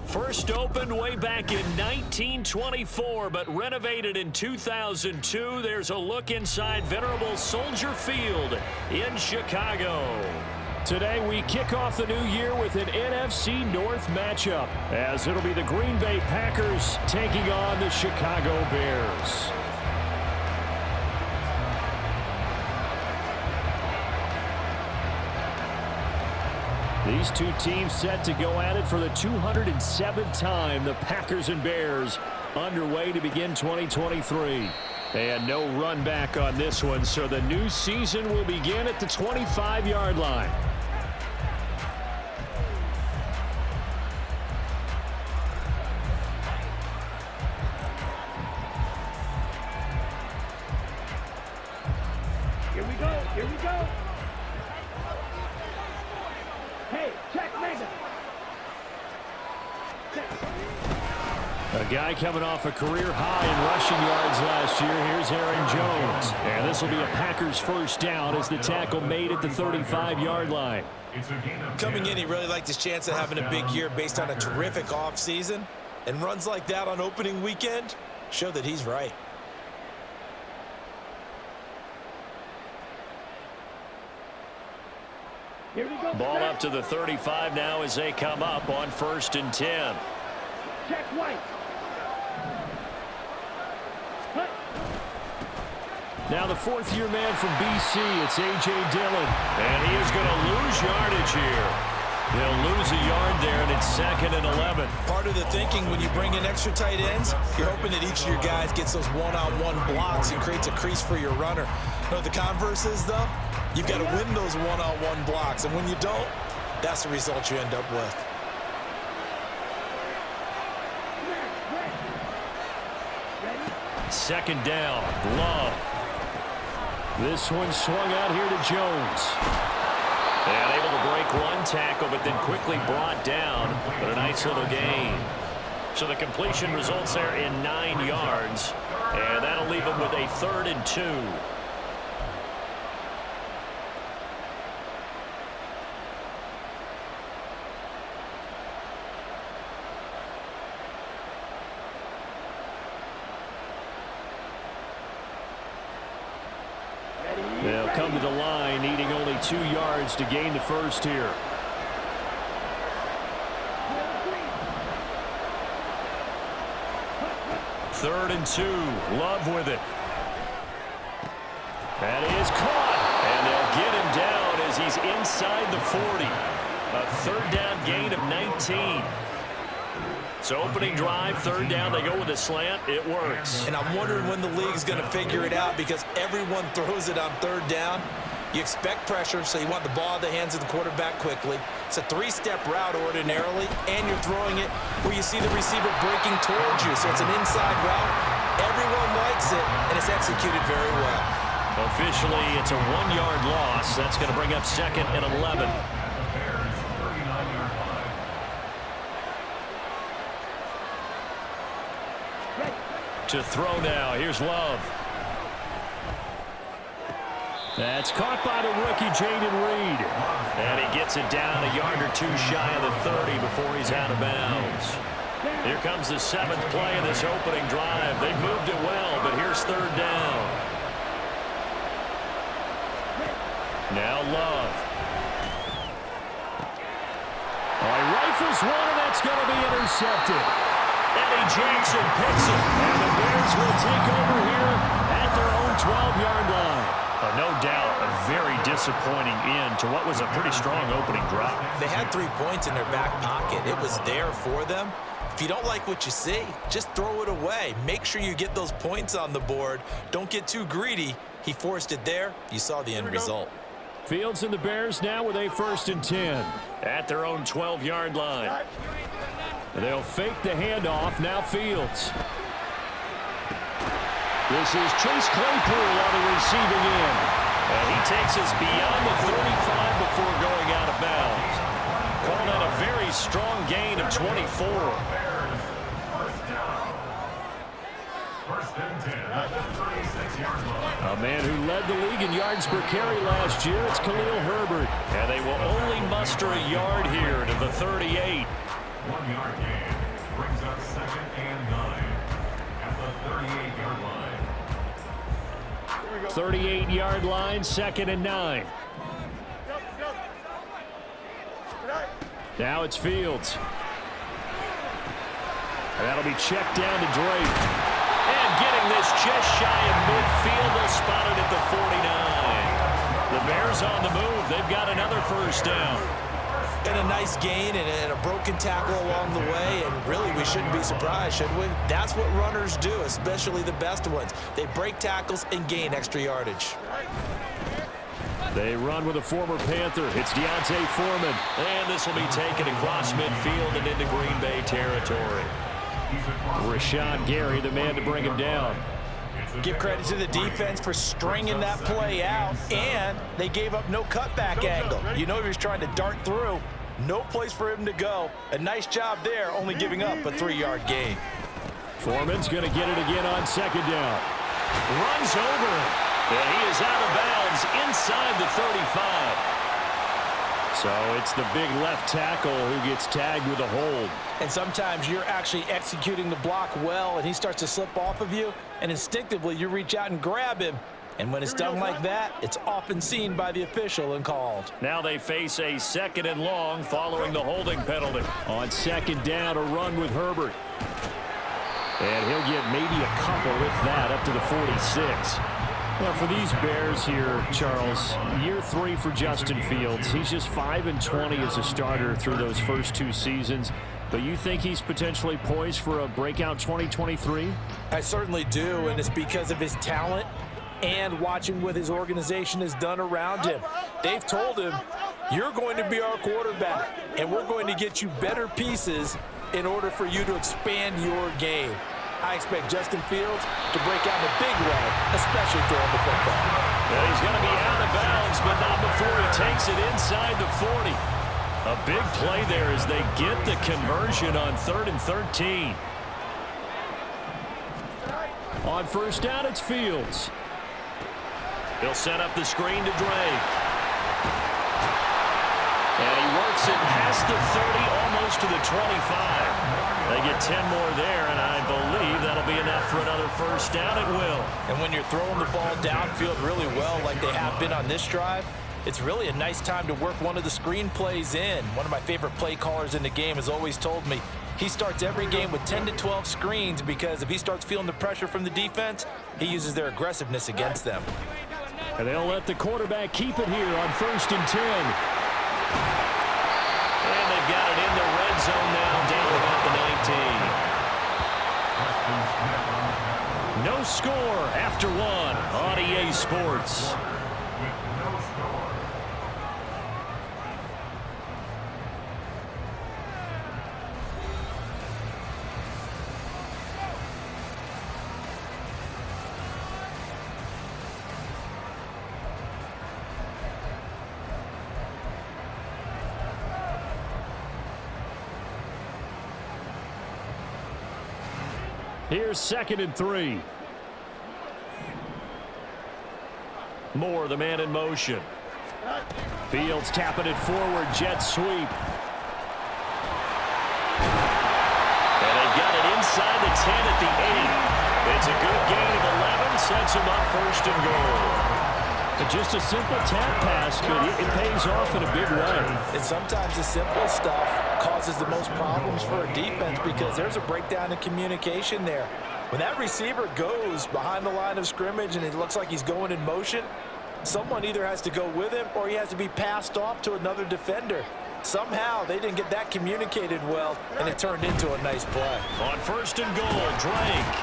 First opened way back in 1924, but renovated in 2002. There's a look inside venerable Soldier Field in Chicago. Today we kick off the new year with an NFC North matchup, as it'll be the Green Bay Packers taking on the Chicago Bears. These two teams set to go at it for the 207th time. The Packers and Bears underway to begin 2023. And no run back on this one, so the new season will begin at the 25-yard line. Here we go, here we go. Hey, check Megan. A guy coming off a career high in rushing yards last year. Here's Aaron Jones. And this will be a Packers first down as the tackle made at the 35-yard line. Coming in, he really liked his chance of having a big year based on a terrific offseason. And runs like that on opening weekend show that he's right. Here we go. Ball up to the 35 now as they come up on 1st and 10. Check White. Cut. Now the fourth-year man from BC, it's A.J. Dillon. And he is going to lose yardage here. They'll lose a yard there, and it's 2nd and 11. Part of the thinking when you bring in extra tight ends, you're hoping that each of your guys gets those one-on-one blocks and creates a crease for your runner. You know what the converse is, though? You've got to win those one-on-one blocks, and when you don't, that's the result you end up with. Second down, Love. This one swung out here to Jones. And able to break one tackle, but then quickly brought down. But a nice little gain. So the completion results there in 9 yards. And that'll leave him with a 3rd and 2. They'll come to the line, needing only 2 yards to gain the first here. Third and 2. Love with it. That is caught. And they'll get him down as he's inside the 40. A 3rd down gain of 19. So opening drive, 3rd down, they go with a slant. It works. And I'm wondering when the league's going to figure it out, because everyone throws it on 3rd down. You expect pressure, so you want the ball in the hands of the quarterback quickly. It's a 3-step route ordinarily, and you're throwing it where you see the receiver breaking towards you. So it's an inside route. Everyone likes it, and it's executed very well. Officially, it's a 1-yard loss. That's going to bring up 2nd and 11. To throw now. Here's Love. That's caught by the rookie, Jaden Reed. And he gets it down a yard or 2 shy of the 30 before he's out of bounds. Here comes the 7th play of this opening drive. They've moved it well, but here's 3rd down. Now Love. He rifles one, and that's going to be intercepted. Eddie Jackson picks it, and the Bears will take over here at their own 12-yard line. No doubt a very disappointing end to what was a pretty strong opening drive. They had 3 points in their back pocket. It was there for them. If you don't like what you see, just throw it away. Make sure you get those points on the board. Don't get too greedy. He forced it there. You saw the end result. Fields and the Bears now with a 1st and 10 at their own 12-yard line. They'll fake the handoff. Now Fields. This is Chase Claypool on the receiving end. And he takes us beyond the 35 before going out of bounds. Called out a very strong gain of 24. A man who led the league in yards per carry last year, it's Khalil Herbert. And they will only muster a yard here to the 38. 1 yard gain. brings up 2nd and 9 at the 38-yard line. 38-yard line, 2nd and 9. Now it's Fields. And that'll be checked down to Drake. And getting this just shy of midfield, they'll spot it at the 49. The Bears on the move. They've got another first down. And a nice gain and a broken tackle along the way, and really we shouldn't be surprised, should we? That's what runners do, especially the best ones. They break tackles and gain extra yardage. They run with a former Panther. It's Deontay Foreman. And this will be taken across midfield and into Green Bay territory. Rashawn Gary, the man to bring him down. Give credit to the defense for stringing that play out, and they gave up no cutback angle. You know he was trying to dart through. No place for him to go. A nice job there, only giving up a 3-yard gain. Foreman's going to get it again on 2nd down. Runs over, and he is out of bounds inside the 35. So it's the big left tackle who gets tagged with a hold. And sometimes you're actually executing the block well, and he starts to slip off of you, and instinctively you reach out and grab him. And when it's done like that, it's often seen by the official and called. Now they face a 2nd and long following the holding penalty. On 2nd down, a run with Herbert. And he'll get maybe a couple, if that, up to the 46. Well, for these Bears here, Charles, year 3 for Justin Fields. He's just 5-20 as a starter through those first 2 seasons. But you think he's potentially poised for a breakout 2023? I certainly do, and it's because of his talent and watching what his organization has done around him. They've told him, you're going to be our quarterback, and we're going to get you better pieces in order for you to expand your game. I expect Justin Fields to break out in a big way, especially throwing the football. Well, he's going to be out of bounds, but not before he takes it inside the 40. A big play there as they get the conversion on 3rd and 13. On 1st down, it's Fields. He'll set up the screen to Drake. And he works it past the 30, almost to the 25. They get 10 more there, and I believe that'll be enough for another first down. It will. And when you're throwing the ball downfield really well like they have been on this drive, it's really a nice time to work one of the screen plays in. One of my favorite play callers in the game has always told me he starts every game with 10 to 12 screens because if he starts feeling the pressure from the defense, he uses their aggressiveness against them. And they'll let the quarterback keep it here on 1st and 10. And they've got it in the red zone now, down about the 19. No score after 1 on EA Sports. Here's 2nd and 3. Moore, the man in motion. Fields tapping it forward, jet sweep. And they've got it inside the 10 at the 8. It's a good gain of 11, sets them up 1st and goal. Just a simple tap pass, but it pays off in a big way. And sometimes the simple stuff causes the most problems for a defense because there's a breakdown in communication there. When that receiver goes behind the line of scrimmage and it looks like he's going in motion, someone either has to go with him or he has to be passed off to another defender. Somehow they didn't get that communicated well, and it turned into a nice play. On 1st and goal, Drake.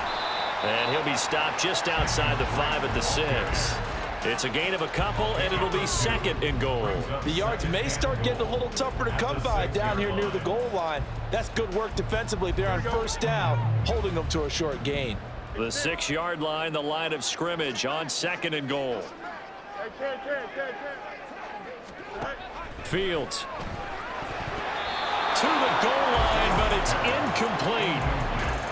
And he'll be stopped just outside the 5 at the 6. It's a gain of a couple, and it'll be 2nd and goal. The yards may start getting a little tougher to come by down here near the goal line. That's good work defensively there on 1st down, holding them to a short gain. The 6-yard line, the line of scrimmage on 2nd and goal. Fields to the goal line, but it's incomplete.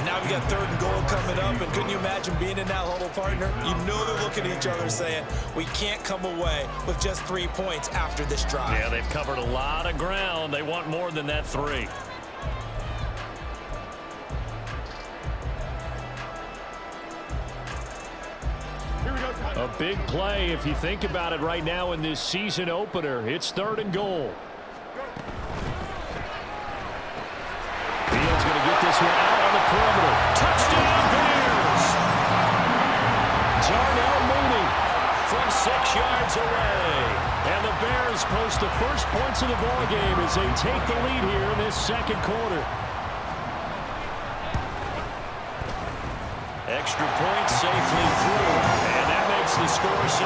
Now we got 3rd and goal coming up, and couldn't you imagine being in that huddle, partner? You know they're looking at each other saying, we can't come away with just 3 points after this drive. Yeah, they've covered a lot of ground. They want more than that 3. big play if you think about it right now in this season opener. It's 3rd and goal. Fields going to get this one out on the perimeter. Touchdown Bears! Darnell Mooney from 6 yards away. And the Bears post the first points of the ball game as they take the lead here in this second quarter. Extra point safely through, and that makes the score 7-0.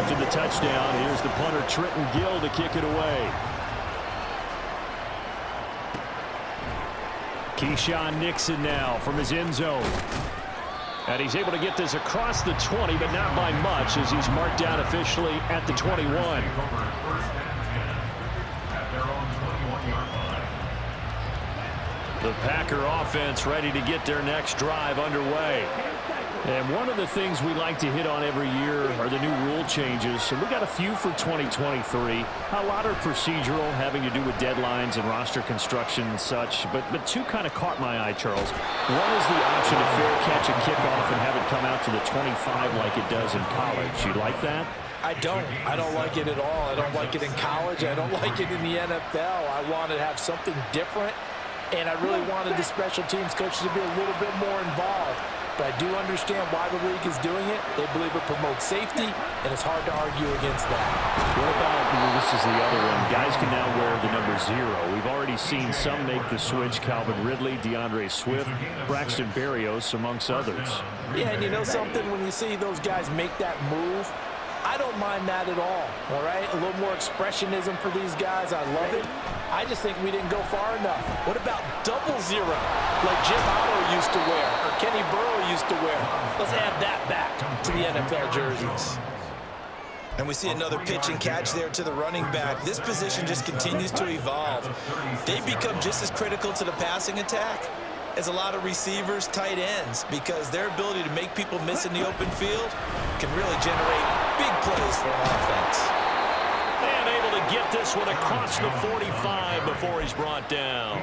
After the touchdown, here's the punter Trenton Gill to kick it away. Keyshawn Nixon now from his end zone. And he's able to get this across the 20, but not by much as he's marked down officially at the 21. The Packer offense ready to get their next drive underway. And one of the things we like to hit on every year are the new rule changes. And we got a few for 2023. A lot are procedural, having to do with deadlines and roster construction and such. But two kind of caught my eye, Charles. One is the option to fair catch a kickoff and have it come out to the 25 like it does in college. You like that? I don't like it at all. I don't like it in college. I don't like it in the NFL. I want to have something different. And I really wanted the special teams coaches to be a little bit more involved. But I do understand why the league is doing it. They believe it promotes safety, and it's hard to argue against that. What about, this is the other one, guys can now wear the number 0. We've already seen some make the switch. Calvin Ridley, DeAndre Swift, Braxton Berrios, amongst others. Yeah, and you know something? When you see those guys make that move, I don't mind that at all right? A little more expressionism for these guys. I love it. I just think we didn't go far enough. What about 00, like Jim Otto used to wear or Kenny Burrow used to wear? Let's add that back to the NFL jerseys. And we see another pitch and catch there to the running back. This position just continues to evolve. They become just as critical to the passing attack as a lot of receivers, tight ends, because their ability to make people miss in the open field can really generate big plays for an offense. And able to get this one across the 45 before he's brought down.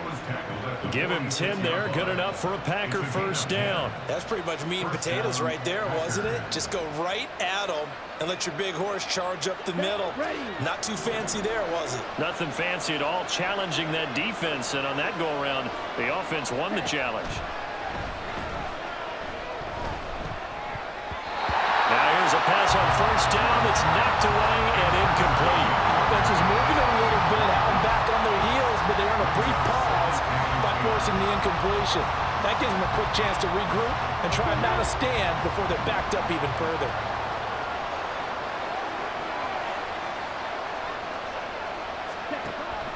Give him 10 there, good enough for a Packer first down. That's pretty much meat and potatoes right there, wasn't it? Just go right at him and let your big horse charge up the middle. Not too fancy there, was it? Nothing fancy at all, challenging that defense, and on that go-around, the offense won the challenge. Now here's a pass on first down that's knocked away and incomplete. Offense was moving a little bit, having back on their heels, but they earn a brief pause by forcing the incompletion. That gives them a quick chance to regroup and try and mount a stand before they're backed up even further.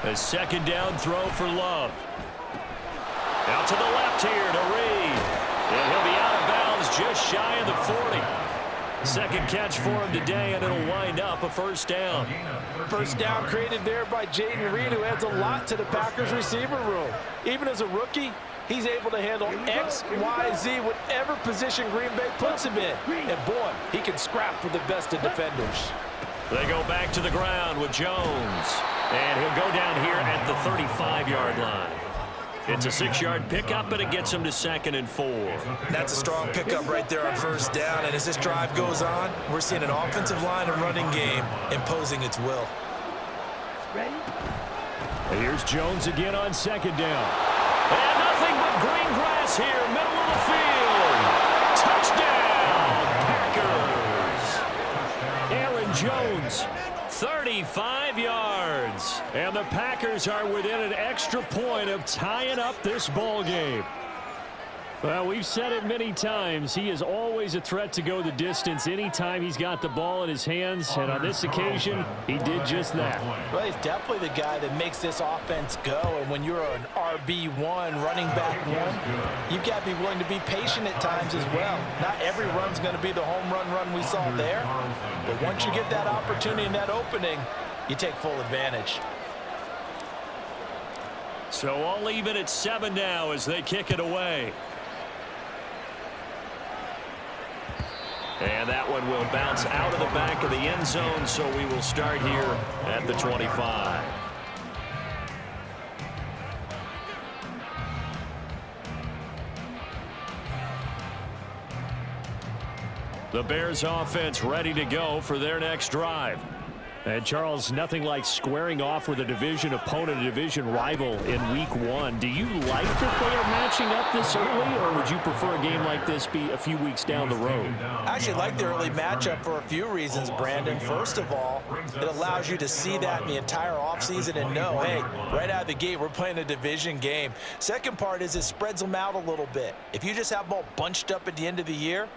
A second down throw for Love. Out to the left here to Reed. And he'll be out of bounds just shy of the 40. Second catch for him today, and it'll wind up a first down. First down created there by Jaden Reed, who adds a lot to the Packers receiver room. Even as a rookie, he's able to handle X, Y, Z, whatever position Green Bay puts him in. And boy, he can scrap for the best of defenders. They go back to the ground with Jones. And he'll go down here at the 35-yard line. It's a 6-yard pickup, but it gets him to 2nd and 4. That's a strong pickup right there on first down. And as this drive goes on, we're seeing an offensive line and running game imposing its will. And here's Jones again on 2nd down. And nothing but green grass here, middle of the field. Touchdown, Packers. Aaron Jones, 35 yards. And the Packers are within an extra point of tying up this ball game. Well, we've said it many times. He is always a threat to go the distance anytime he's got the ball in his hands. And on this occasion, he did just that. Well, he's definitely the guy that makes this offense go. And when you're an RB1, running back one, you've got to be willing to be patient at times as well. Not every run's going to be the home run we saw there. But once you get that opportunity and that opening, you take full advantage. So all even at 7 now as they kick it away. And that one will bounce out of the back of the end zone, so we will start here at the 25. The Bears offense ready to go for their next drive. And Charles, nothing like squaring off with a division opponent, a division rival in week 1. Do you like that they are matching up this early, or would you prefer a game like this be a few weeks down the road? I actually like the early matchup for a few reasons, Brandon. First of all, it allows you to see that in the entire offseason and know, hey, right out of the gate, we're playing a division game. Second part is it spreads them out a little bit. If you just have them all bunched up at the end of the year,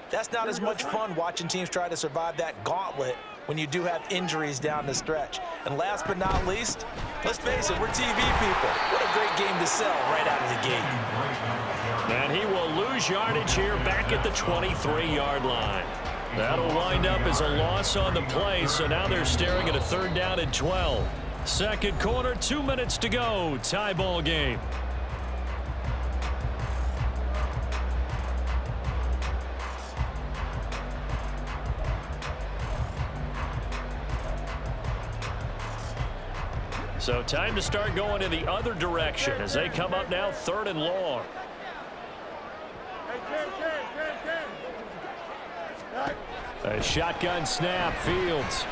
that's not as much fun watching teams try to survive that gauntlet when you do have injuries down the stretch. And last but not least, let's face it, we're TV people. What a great game to sell right out of the gate. And he will lose yardage here back at the 23-yard line. That'll wind up as a loss on the play, so now they're staring at a 3rd down and 12. Second quarter, 2 minutes to go. Tie ball game. So time to start going in the other direction as they come up now 3rd and long. A shotgun snap, Fields.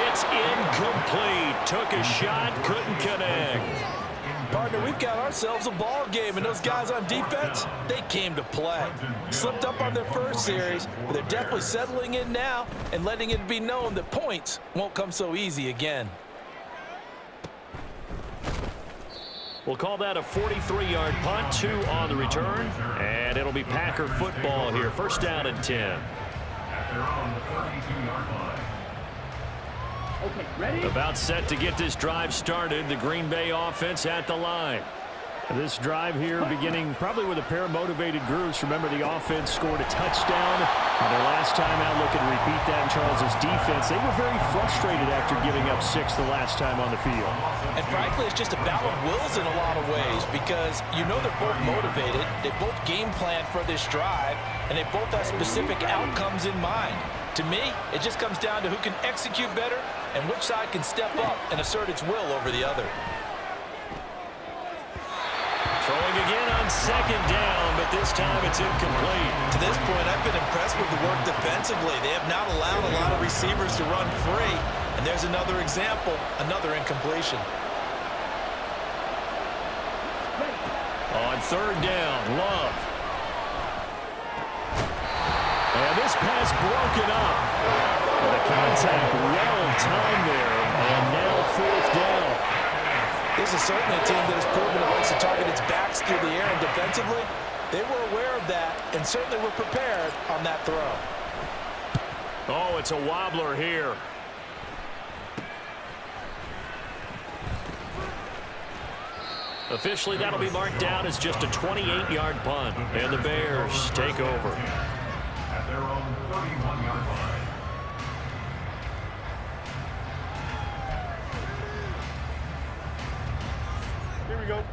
It's incomplete. Took a shot, couldn't connect. Partner, we've got ourselves a ball game, and those guys on defense, they came to play. Slipped up on their first series, but they're definitely settling in now and letting it be known that points won't come so easy again. We'll call that a 43-yard punt, 2 on the return, and it'll be Packer football here. 1st down and 10. At their own 32-yard line. Okay, ready? About set to get this drive started. The Green Bay offense at the line. This drive here beginning probably with a pair of motivated groups. Remember, the offense scored a touchdown on their last time out. Looking to repeat that in Charles's defense. They were very frustrated after giving up 6 the last time on the field. And frankly, it's just a battle of wills in a lot of ways because you know they're both motivated. They both game plan for this drive, and they both have specific outcomes in mind. To me, it just comes down to who can execute better and which side can step up and assert its will over the other. Throwing again on 2nd down, but this time it's incomplete. To this point, I've been impressed with the work defensively. They have not allowed a lot of receivers to run free. And there's another example, another incompletion. On 3rd down, Love. And this pass broken up. And the contact well timed there. And now 4th down. This is certainly a team that has proven it likes to target its backs through the air, and defensively, they were aware of that and certainly were prepared on that throw. Oh, it's a wobbler here. Officially, that'll be marked down as just a 28-yard punt. And the Bears take over. At their own 31-yard line.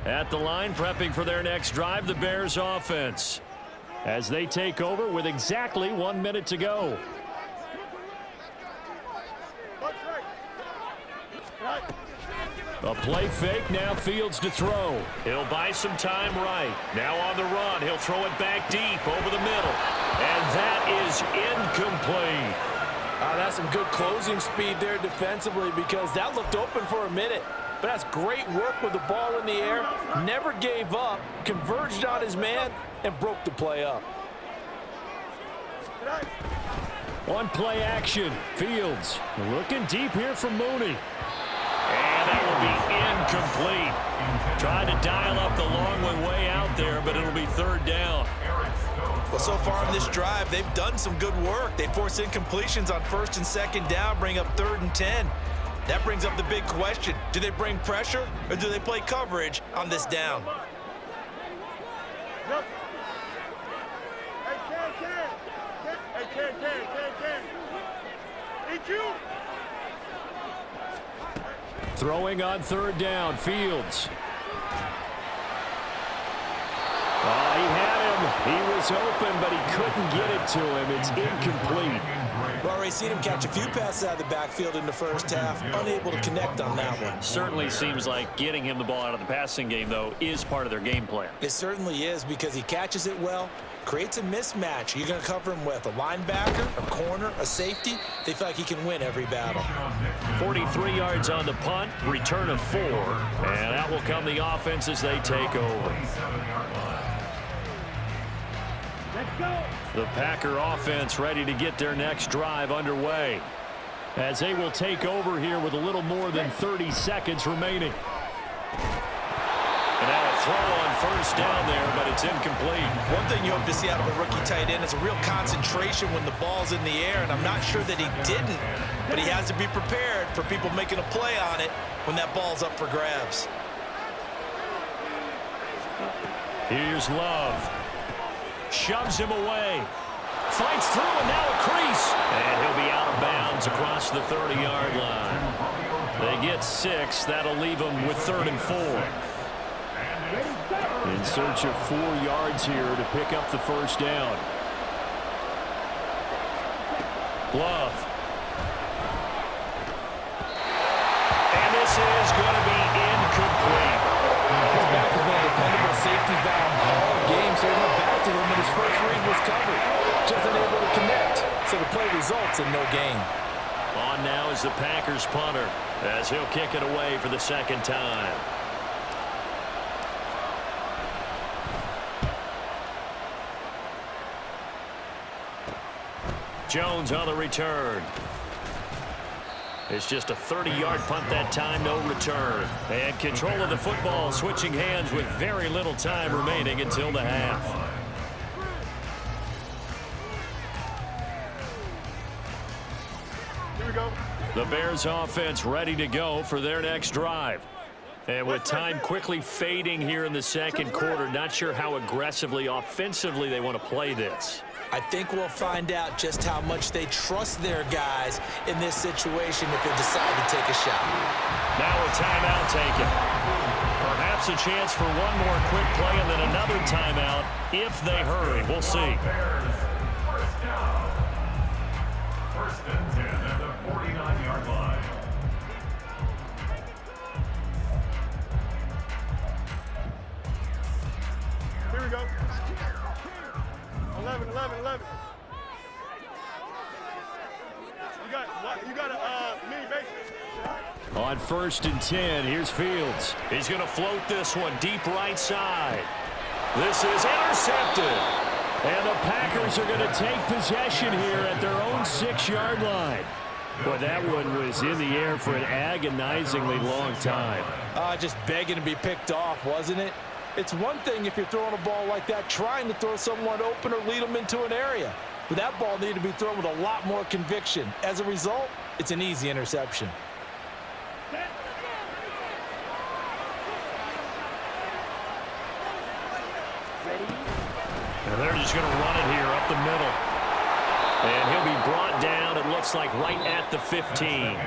At the line, prepping for their next drive, the Bears offense, as they take over with exactly 1 minute to go. A play fake, now Fields to throw. He'll buy some time right. Now on the run, he'll throw it back deep over the middle. And that is incomplete. That's some good closing speed there defensively because that looked open for a minute. But that's great work with the ball in the air. Never gave up, converged on his man, and broke the play up. One play action. Fields looking deep here from Mooney. And that will be incomplete. Trying to dial up the long one way out there, but it'll be 3rd down. Well, so far in this drive, they've done some good work. They force incompletions on 1st and 2nd down, bring up 3rd and 10. That brings up the big question. Do they bring pressure or do they play coverage on this down? Throwing on 3rd down, Fields. Oh, he had him. He was open, but he couldn't get it to him. It's incomplete. Well, already seen him catch a few passes out of the backfield in the first half, unable to connect on that one. Certainly seems like getting him the ball out of the passing game, though, is part of their game plan. It certainly is, because he catches it well, creates a mismatch. You're going to cover him with a linebacker, a corner, a safety. They feel like he can win every battle. 43 yards on the punt, return of 4, and out will come the offense as they take over. Let's go. The Packer offense ready to get their next drive underway, as they will take over here with a little more than 30 seconds remaining. And now a throw on first down there, but it's incomplete. One thing you hope to see out of a rookie tight end is a real concentration when the ball's in the air, and I'm not sure that he didn't, but he has to be prepared for people making a play on it when that ball's up for grabs. Here's Love. Shoves him away. Fights through, and now a crease. And he'll be out of bounds across the 30-yard line. They get 6. That'll leave them with 3rd and 4. In search of 4 yards here to pick up the first down. Love. And this is going to be incomplete. His back has been a dependable safety valve all game, so he went back to him when his first read was covered. Just unable to connect, so the play results in no gain. On now is the Packers punter, as he'll kick it away for the second time. Jones on the return. It's just a 30-yard punt that time, no return. And control of the football, switching hands with very little time remaining until the half. Here we go. The Bears offense ready to go for their next drive. And with time quickly fading here in the second quarter, not sure how aggressively, offensively they want to play this. I think we'll find out just how much they trust their guys in this situation if they decide to take a shot. Now a timeout taken. Perhaps a chance for one more quick play and then another timeout if they hurry. We'll see. First down. 1st and 10 at the 49-yard line. Here we go. 11. You got a mini basement. On 1st and 10, here's Fields. He's going to float this one deep right side. This is intercepted. And the Packers are going to take possession here at their own 6-yard line. But that one was in the air for an agonizingly long time. Just begging to be picked off, wasn't it? It's one thing if you're throwing a ball like that, trying to throw someone open or lead them into an area. But that ball needed to be thrown with a lot more conviction. As a result, it's an easy interception. And they're just going to run it here up the middle. And he'll be brought down, it looks like, right at the 15.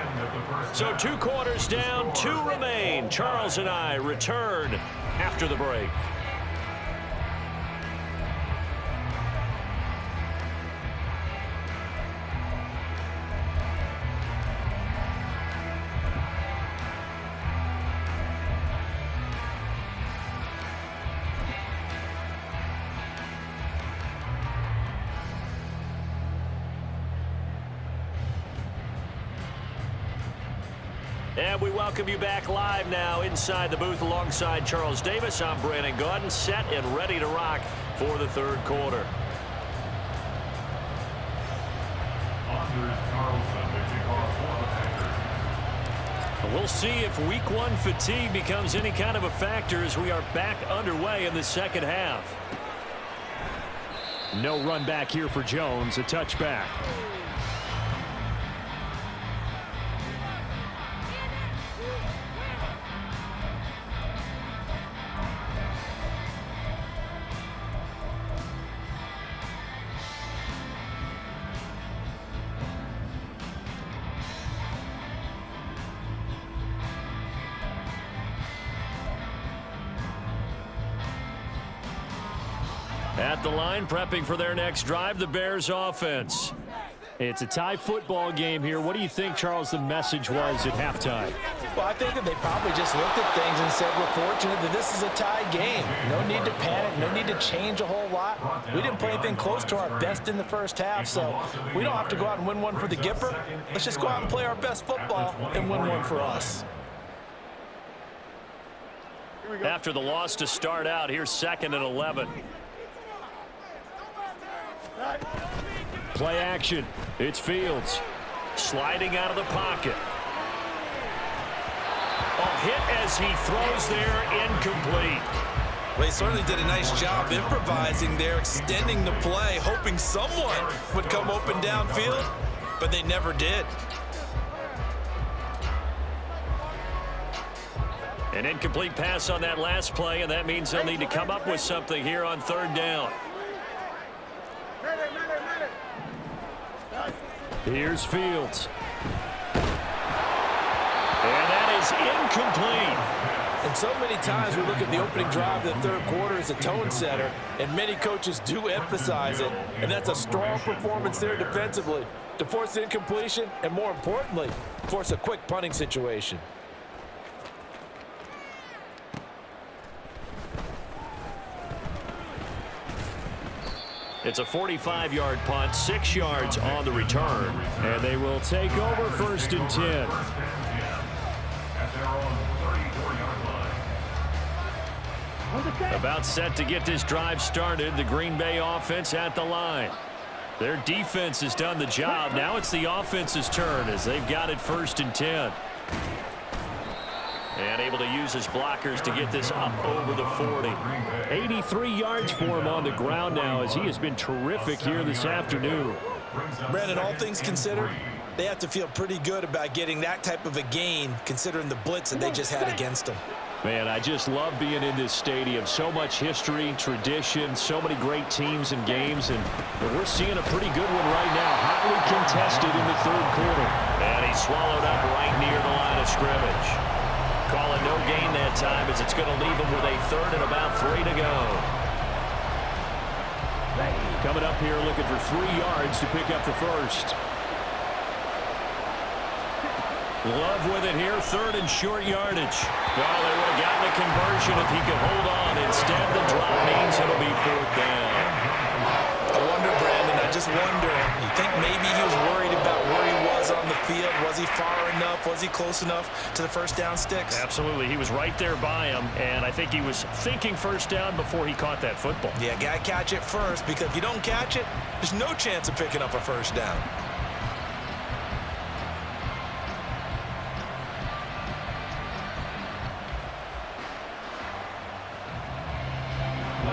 So 2 quarters down, 2 remain. Charles and I return after the break. And we welcome you back live now inside the booth alongside Charles Davis. I'm Brandon Gaudin, set and ready to rock for the 3rd quarter. Anders Carlson to kick off for the Packers. We'll see if week 1 fatigue becomes any kind of a factor as we are back underway in the second half. No run back here for Jones, a touchback. At the line, prepping for their next drive, the Bears offense. It's a tie football game here. What do you think, Charles, the message was at halftime? Well, I think that they probably just looked at things and said, we're fortunate that this is a tie game. No need to panic, no need to change a whole lot. We didn't play anything close to our best in the first half, so we don't have to go out and win one for the Gipper. Let's just go out and play our best football and win one for us. After the loss to start out, here's 2nd and 11. Play action. It's Fields. Sliding out of the pocket. A hit as he throws there, incomplete. Well, he certainly did a nice job improvising there, extending the play, hoping someone would come open downfield, but they never did. An incomplete pass on that last play, and that means they'll need to come up with something here on 3rd down. Here's Fields. And that is incomplete. And so many times we look at the opening drive of the 3rd quarter as a tone setter, and many coaches do emphasize it, and that's a strong performance there defensively to force the incompletion and, more importantly, force a quick punting situation. It's a 45-yard punt, 6 yards on the return. And they will take over 1st and 10. At their own 34-yard line. About set to get this drive started, the Green Bay offense at the line. Their defense has done the job. Now it's the offense's turn as they've got it 1st and 10. And able to use his blockers to get this up over the 40. 83 yards for him on the ground now as he has been terrific here this afternoon. Brandon, all things considered, they have to feel pretty good about getting that type of a gain considering the blitz that they just had against them. Man, I just love being in this stadium. So much history, tradition, so many great teams and games, and we're seeing a pretty good one right now, hotly contested in the 3rd quarter. And he's swallowed up right near the line of scrimmage. Calling no gain that time as it's going to leave him with a 3rd and about 3 to go. Coming up here looking for 3 yards to pick up the 1st. Love with it here, 3rd and short yardage. Well, they would have gotten a conversion if he could hold on. Instead, the drop means it'll be 4th down. I wonder, Brandon, I just wonder, you think maybe he was worried about where he was on the field? Was he far enough? Was he close enough to the 1st down sticks? Absolutely. He was right there by him, and I think he was thinking 1st down before he caught that football. Yeah, got to catch it first, because if you don't catch it, there's no chance of picking up a 1st down.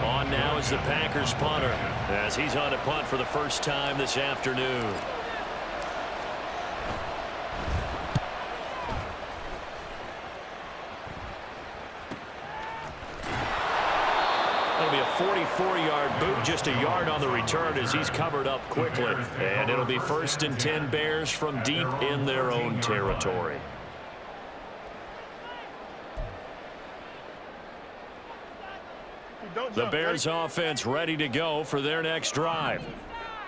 On now is the Packers punter as he's on a punt for the first time this afternoon. That'll be a 44-yard boot, just a yard on the return as he's covered up quickly. And it'll be 1st and 10 Bears from deep in their own territory. The Bears offense ready to go for their next drive.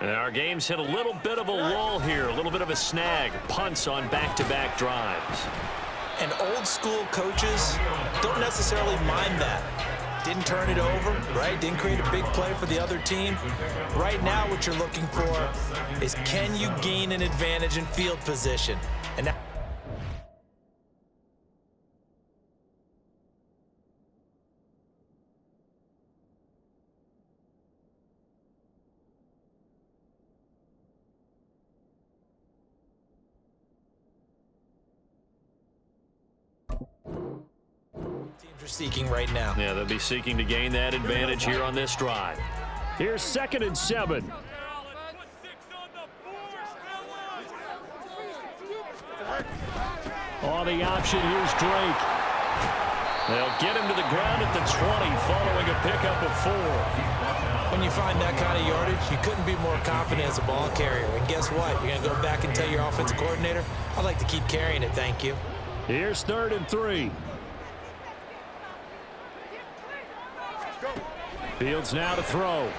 And our game's hit a little bit of a lull here, a little bit of a snag. Punts on back-to-back drives. And old school coaches don't necessarily mind that. Didn't turn it over, right? Didn't create a big play for the other team. Right now what you're looking for is, can you gain an advantage in field position? And that teams are seeking right now. Yeah, they'll be seeking to gain that advantage here on this drive. Here's 2nd and 7. On the option, here's Drake. They'll get him to the ground at the 20 following a pickup of 4. When you find that kind of yardage, you couldn't be more confident as a ball carrier. And guess what? You're going to go back and tell your offensive coordinator, I'd like to keep carrying it, thank you. Here's 3rd and 3. Fields now to throw.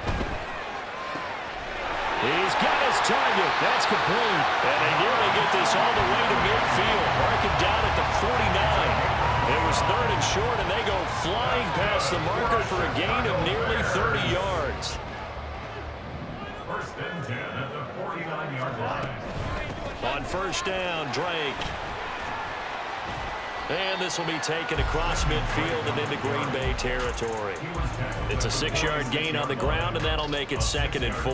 He's got his target. That's complete. And they nearly get this all the way to midfield. Mark it down at the 49. It was 3rd and short, and they go flying past the marker for a gain of nearly 30 yards. 1st and 10 at the 49-yard line. On 1st down, Drake. And this will be taken across midfield and into Green Bay territory. It's a 6-yard gain on the ground, and that'll make it 2nd and 4.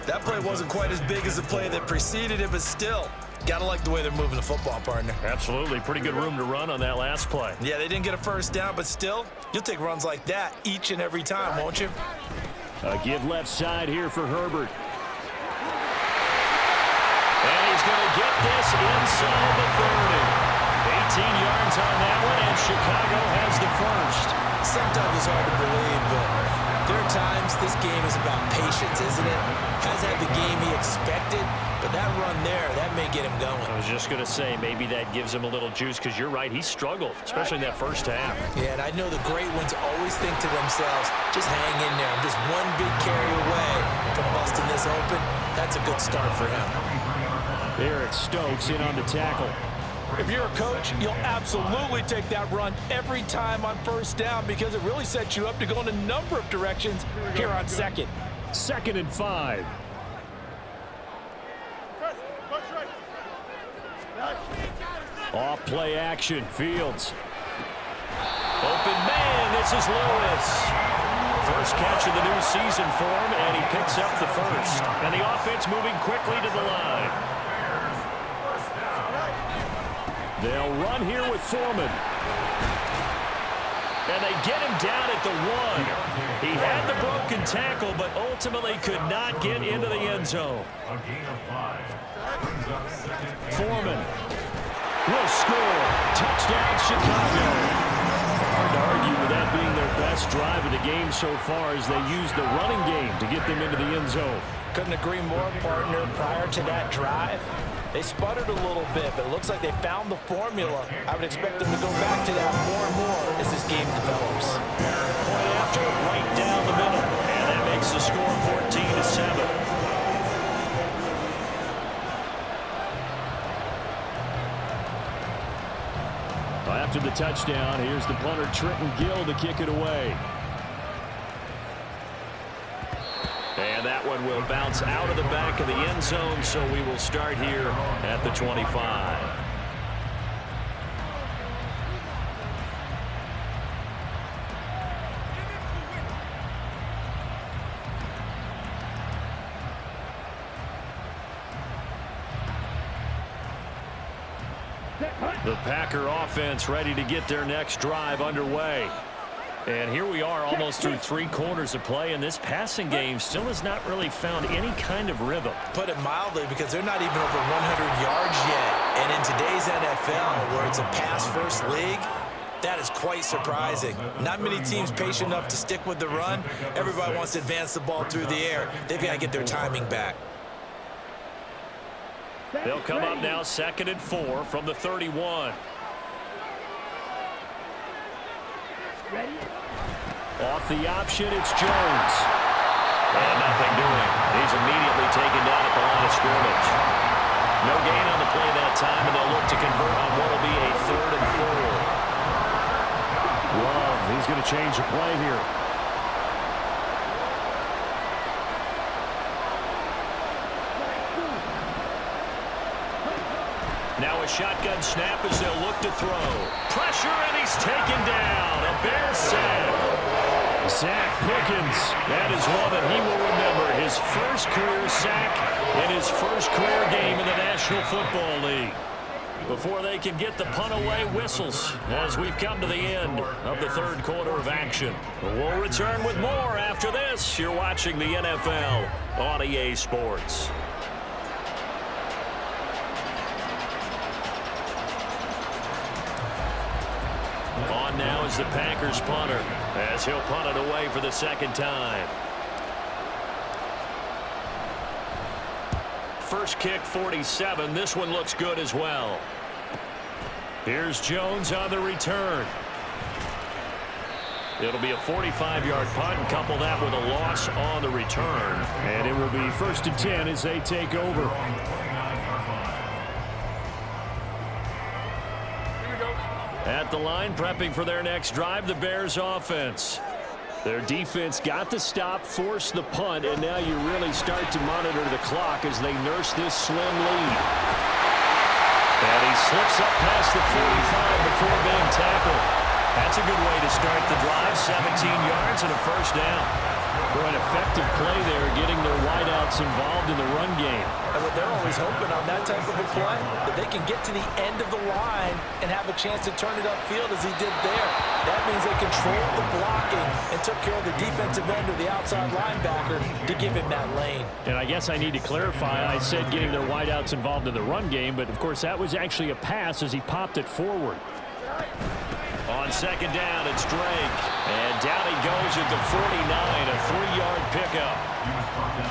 That play wasn't quite as big as the play that preceded it, but still, gotta like the way they're moving the football, partner. Absolutely. Pretty good room to run on that last play. Yeah, they didn't get a 1st down, but still, you'll take runs like that each and every time, won't you? A give left side here for Herbert. And he's going to get this inside the 30. 18 yards on that one, and Chicago has the first. Sometimes it's hard to believe, but there are times this game is about patience, isn't it? Has had the game he expected, but that run there, that may get him going. I was just going to say, maybe that gives him a little juice, because you're right, he struggled, especially in that first half. Yeah, and I know the great ones always think to themselves, just hang in there. I'm just one big carry away from busting this open. That's a good start for him. Eric Stokes in on the tackle. If you're a coach, you'll absolutely take that run every time on 1st down because it really sets you up to go in a number of directions here on 2nd. 2nd and 5. Off play action, Fields. Open man, this is Lewis. First catch of the new season for him, and he picks up the first. And the offense moving quickly to the line. They'll run here with Foreman. And they get him down at the 1. He had the broken tackle, but ultimately could not get into the end zone. A gain of 5. Brings up 2nd. Foreman will score. Touchdown, Chicago. Hard to argue with that being their best drive of the game so far as they use the running game to get them into the end zone. Couldn't agree more, partner. Prior to that drive, they sputtered a little bit, but it looks like they found the formula. I would expect them to go back to that more and more as this game develops. Point after, right down the middle. And that makes the score 14-7. After the touchdown, here's the punter, Trenton Gill, to kick it away. And that one will bounce out of the back of the end zone, so we will start here at the 25. The Packer offense ready to get their next drive underway. And here we are almost through 3 quarters of play, and this passing game still has not really found any kind of rhythm. Put it mildly, because they're not even over 100 yards yet. And in today's NFL, where it's a pass-first league, that is quite surprising. Not many teams patient enough to stick with the run. Everybody wants to advance the ball through the air. They've got to get their timing back. They'll come up now 2nd and 4 from the 31. Off the option, it's Jones. And nothing doing. He's immediately taken down at the line of scrimmage. No gain on the play that time, and they'll look to convert on what will be a 3rd and 4. Love, he's going to change the play here. Now a shotgun snap as they'll look to throw. Pressure, and he's taken down. A Bear sack. Zach Pickens. That is one that he will remember. His first career sack in his first career game in the National Football League. Before they can get the punt away, whistles as we've come to the end of the 3rd quarter of action. We'll return with more after this. You're watching the NFL on EA Sports. On now is the Packers punter as he'll punt it away for the 2nd time. First kick 47. This one looks good as well. Here's Jones on the return. It'll be a 45-yard punt, and couple that with a loss on the return. And it will be 1st and 10 as they take over. At the line, prepping for their next drive, the Bears offense. Their defense got the stop, forced the punt, and now you really start to monitor the clock as they nurse this slim lead. And he slips up past the 45 before being tackled. That's a good way to start the drive, 17 yards and a first down. Boy, an effective play there, getting their wideouts involved in the run game. And what they're always hoping on that type of a play, that they can get to the end of the line and have a chance to turn it upfield as he did there. That means they controlled the blocking and took care of the defensive end or the outside linebacker to give him that lane. And I guess I need to clarify, I said getting their wideouts involved in the run game, but of course that was actually a pass as he popped it forward. On second down, it's Drake. And down he goes at the 49, a 3-yard pickup.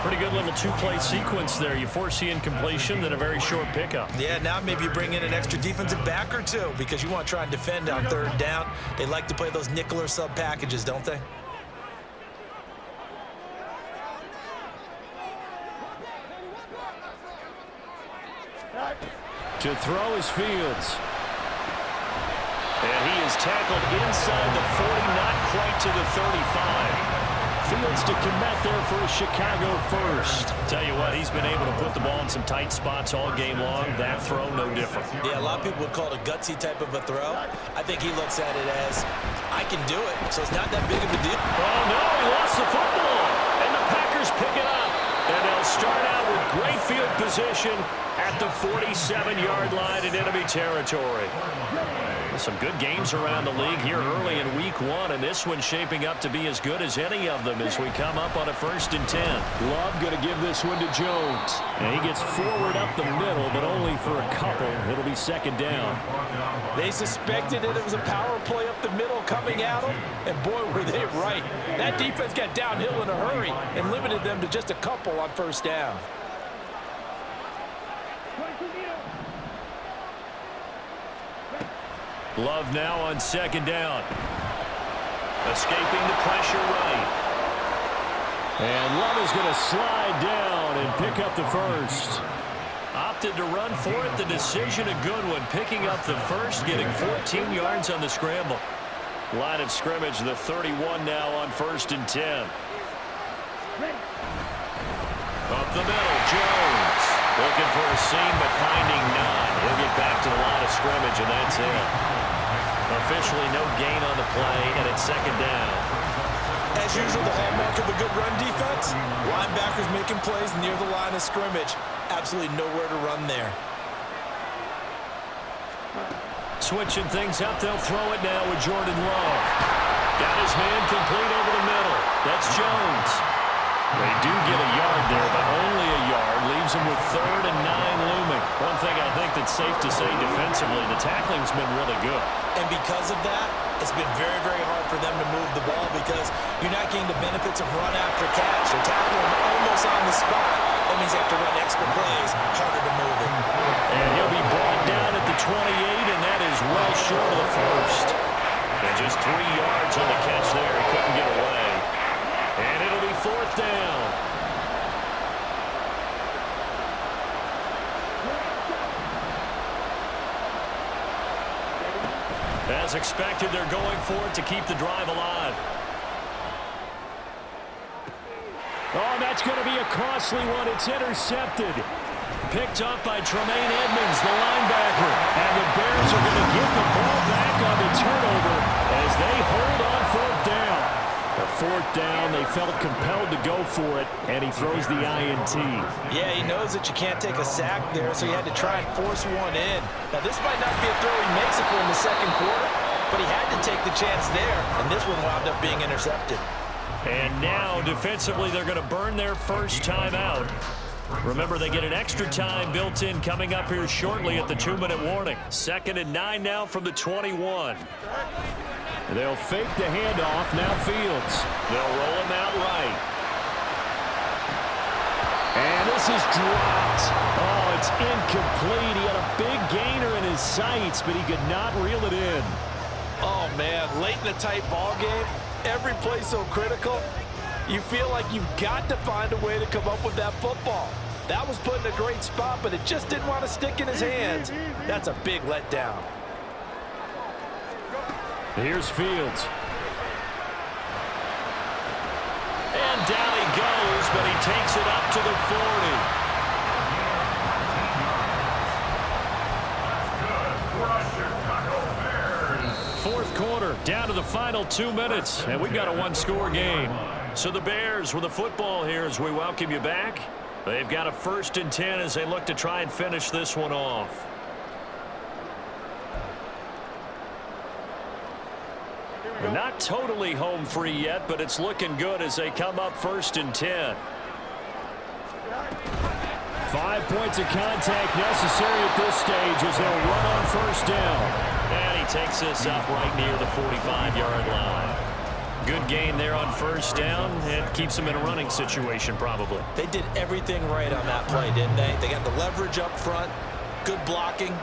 Pretty good little two-play sequence there. You force the incompletion, then a very short pickup. Yeah, now maybe you bring in an extra defensive back or two because you want to try and defend on third down. They like to play those nickel or sub packages, don't they? To throw is Fields. And he is tackled inside the 40, not quite to the 35. Fields to commit there for a Chicago first. Tell you what, he's been able to put the ball in some tight spots all game long. That throw, no different. Yeah, a lot of people would call it a gutsy type of a throw. I think he looks at it as, I can do it, so it's not that big of a deal. Oh, no, he lost the football. And the Packers pick it up. And they'll start out with great field position at the 47-yard line in enemy territory. Some good games around the league here early in week 1, and this one's shaping up to be as good as any of them as we come up on a 1st and 10. Love going to give this one to Jones. And he gets forward up the middle, but only for a couple. It'll be second down. They suspected that it was a power play up the middle coming at them, and boy, were they right. That defense got downhill in a hurry and limited them to just a couple on first down. Love now on second down. Escaping the pressure right. And Love is going to slide down and pick up the first. Opted to run for it. The decision a good one. Picking up the first, getting 14 yards on the scramble. Line of scrimmage, the 31 now on 1st and 10. Up the middle, Jones. Looking for a seam, but finding none. He'll get back to the line of scrimmage, and that's it. Officially no gain on the play, and it's second down. As usual, the hallmark of a good run defense, linebackers making plays near the line of scrimmage. Absolutely nowhere to run there. Switching things up, they'll throw it now with Jordan Love. Got his man complete over the middle. That's Jones. They do get a yard there, but only a yard. Leaves them with 3rd and 9 looming. One thing I think that's safe to say defensively, the tackling's been really good. And because of that, it's been very, very hard for them to move the ball because you're not getting the benefits of run after catch. They're tackling them almost on the spot. That means they have to run extra plays, harder to move it. And he'll be brought down at the 28, and that is well short of the first. And just 3 yards on the catch there. He couldn't get away. And it'll be 4th down. As expected, they're going for it to keep the drive alive. Oh, that's going to be a costly one. It's intercepted. Picked up by Tremaine Edmonds, the linebacker. And the Bears are going to get the ball back on the turnover as they hold on 4th down. A 4th down, they felt compelled to go for it, and he throws the INT. Yeah, he knows that you can't take a sack there, so he had to try and force one in. Now, this might not be a throw he makes it for in the second quarter, but he had to take the chance there, and this one wound up being intercepted. And now, defensively, they're going to burn their first time out. Remember, they get an extra time built in coming up here shortly at the 2-minute warning. 2nd and 9 now from the 21. They'll fake the handoff. Now Fields. They'll roll him out right. And this is dropped. Oh, it's incomplete. He had a big gainer in his sights, but he could not reel it in. Oh, man, late in a tight ball game, every play so critical, you feel like you've got to find a way to come up with that football. That was put in a great spot, but it just didn't want to stick in his hands. That's a big letdown. Here's Fields. And down he goes, but he takes it up to the 40. Fourth quarter, down to the final 2 minutes, and we've got a one-score game. So the Bears with the football here as we welcome you back. They've got a 1st and 10 as they look to try and finish this one off. They're not totally home free yet, but it's looking good as they come up 1st and 10. 5 points of contact necessary at this stage as they'll run on 1st down. And he takes this up right near the 45-yard line. Good gain there on 1st down, and keeps them in a running situation probably. They did everything right on that play, didn't they? They got the leverage up front, good blocking,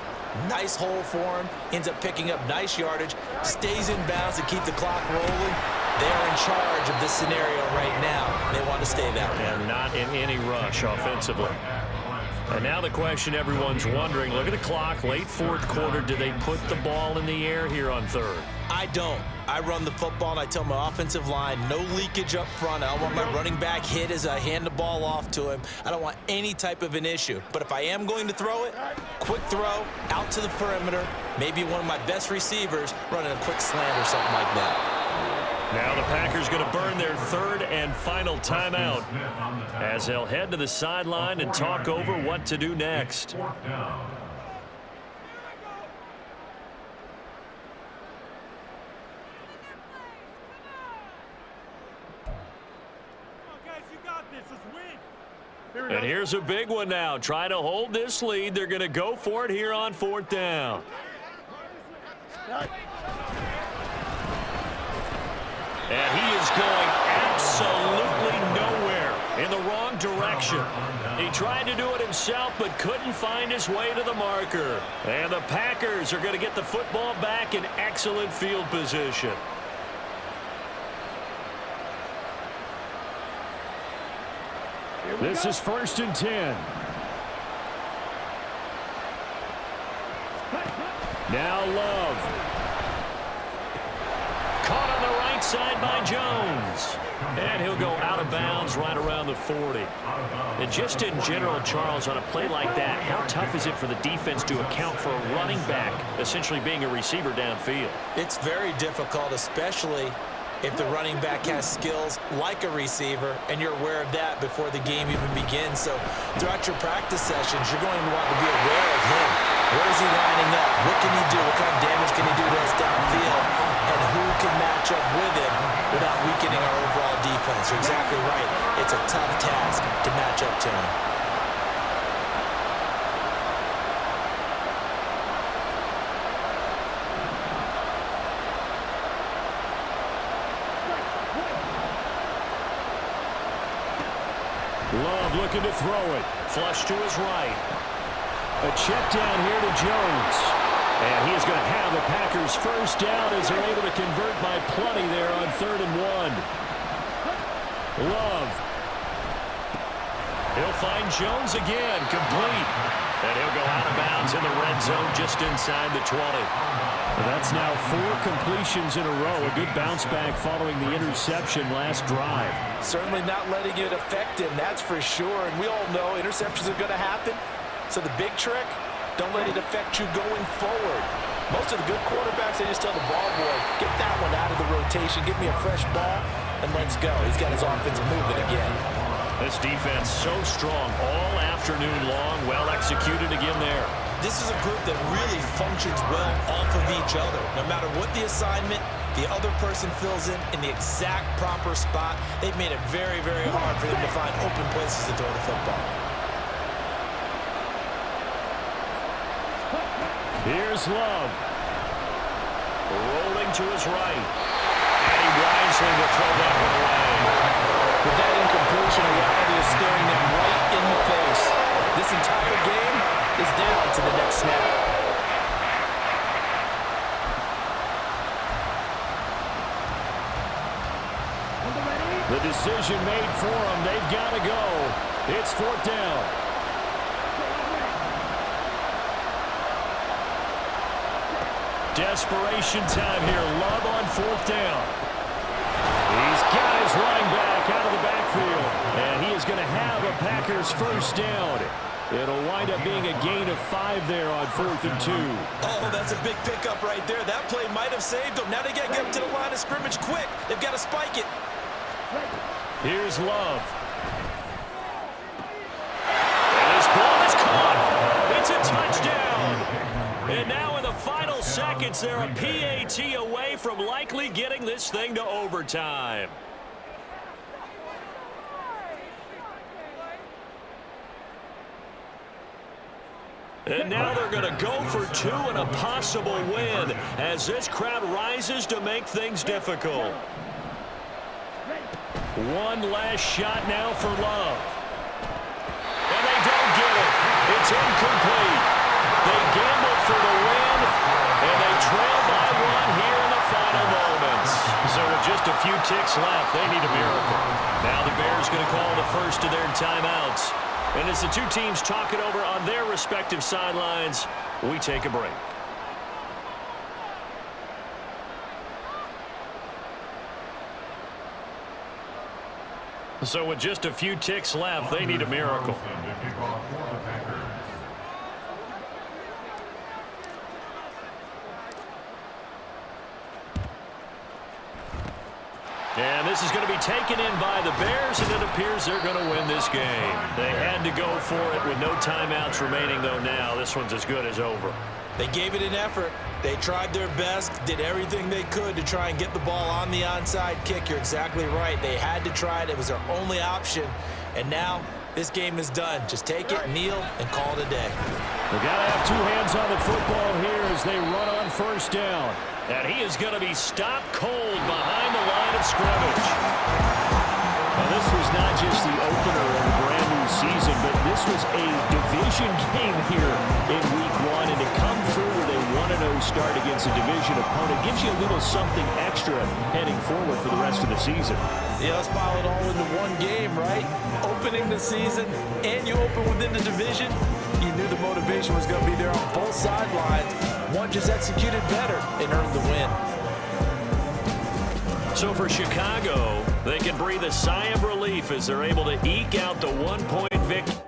nice hole for him, ends up picking up nice yardage, stays in bounds to keep the clock rolling. They are in charge of this scenario right now. They want to stay that way. And not in any rush offensively. And now the question everyone's wondering, look at the clock, late 4th quarter, do they put the ball in the air here on 3rd? I don't. I run the football, and I tell my offensive line, no leakage up front. I don't want my running back hit as I hand the ball off to him. I don't want any type of an issue. But if I am going to throw it, quick throw, out to the perimeter, maybe one of my best receivers running a quick slant or something like that. Now the Packers going to burn their 3rd and final timeout as they'll head to the sideline and talk over what to do next. And here's a big one now. Trying to hold this lead. They're going to go for it here on 4th down. And he is going absolutely nowhere, in the wrong direction. He tried to do it himself, but couldn't find his way to the marker. And the Packers are going to get the football back in excellent field position. This is 1st and 10. Now Love. Caught on the right side by Jones. And he'll go out of bounds right around the 40. And just in general, Charles, on a play like that, how tough is it for the defense to account for a running back essentially being a receiver downfield? It's very difficult, especially if the running back has skills like a receiver, and you're aware of that before the game even begins. So throughout your practice sessions, you're going to want to be aware of him. Where is he lining up? What can he do? What kind of damage can he do to us downfield? And who can match up with him without weakening our overall defense? You're exactly right. It's a tough task to match up to him. Love looking to throw it. Flush to his right. A check down here to Jones. And he is going to have the Packers 1st down as they're able to convert by plenty there on 3rd and 1. Love. He'll find Jones again, complete. And he'll go out of bounds in the red zone just inside the 20. That's now 4 completions in a row. A good bounce back following the interception last drive. Certainly not letting it affect him, that's for sure. And we all know interceptions are going to happen. So the big trick, don't let it affect you going forward. Most of the good quarterbacks, they just tell the ball boy, get that one out of the rotation, give me a fresh ball, and let's go. He's got his offense moving again. This defense so strong all afternoon long, well executed again there. This is a group that really functions well off of each other. No matter what the assignment, the other person fills in the exact proper spot. They've made it very, very hard for them to find open places to throw the football. Here's Love. Rolling to his right. And he wisely will throw that one away. With that incompletion, reality is staring them right in the face. This entire game is down to the next snap. got to go. It's 4th down. Desperation time here. Love on 4th down. He's got his running back out of the backfield. And he is going to have a Packers first down. It'll wind up being a gain of 5 there on 4th and 2. Oh, that's a big pickup right there. That play might have saved them. Now they got to get up to the line of scrimmage quick. They've got to spike it. Here's Love. And his ball is caught. It's a touchdown. And now in the final seconds, they're a PAT away from likely getting this thing to overtime. And now they're going to go for 2 and a possible win as this crowd rises to make things difficult. One last shot now for Love. And they don't get it. It's incomplete. They gambled for the win, and they trail by 1 here in the final moments. So with just a few ticks left, they need a miracle. Now the Bears going to call the first of their timeouts. And as the two teams talk it over on their respective sidelines, we take a break. So with just a few ticks left, they need a miracle. And this is going to be taken in by the Bears, and it appears they're going to win this game. They had to go for it with no timeouts remaining, though now. This one's as good as over. They gave it an effort. They tried their best, did everything they could to try and get the ball on the onside kick. You're exactly right. They had to try it. It was their only option. And now this game is done. Just take it, kneel, and call it a day. They've got to have 2 hands on the football here as they run on first down. And he is going to be stopped cold behind the line of scrimmage. Now, this was not just the opener of a brand new season, but this was a division game here in Week 1. And to come through with a 1-0 start against a division opponent gives you a little something extra heading forward for the rest of the season. Yeah, let's pile it all into one game, right? Opening the season, and you open within the division. You knew the motivation was going to be there on both sidelines. One just executed better and earned the win. So for Chicago, they can breathe a sigh of relief as they're able to eke out the 1-point victory.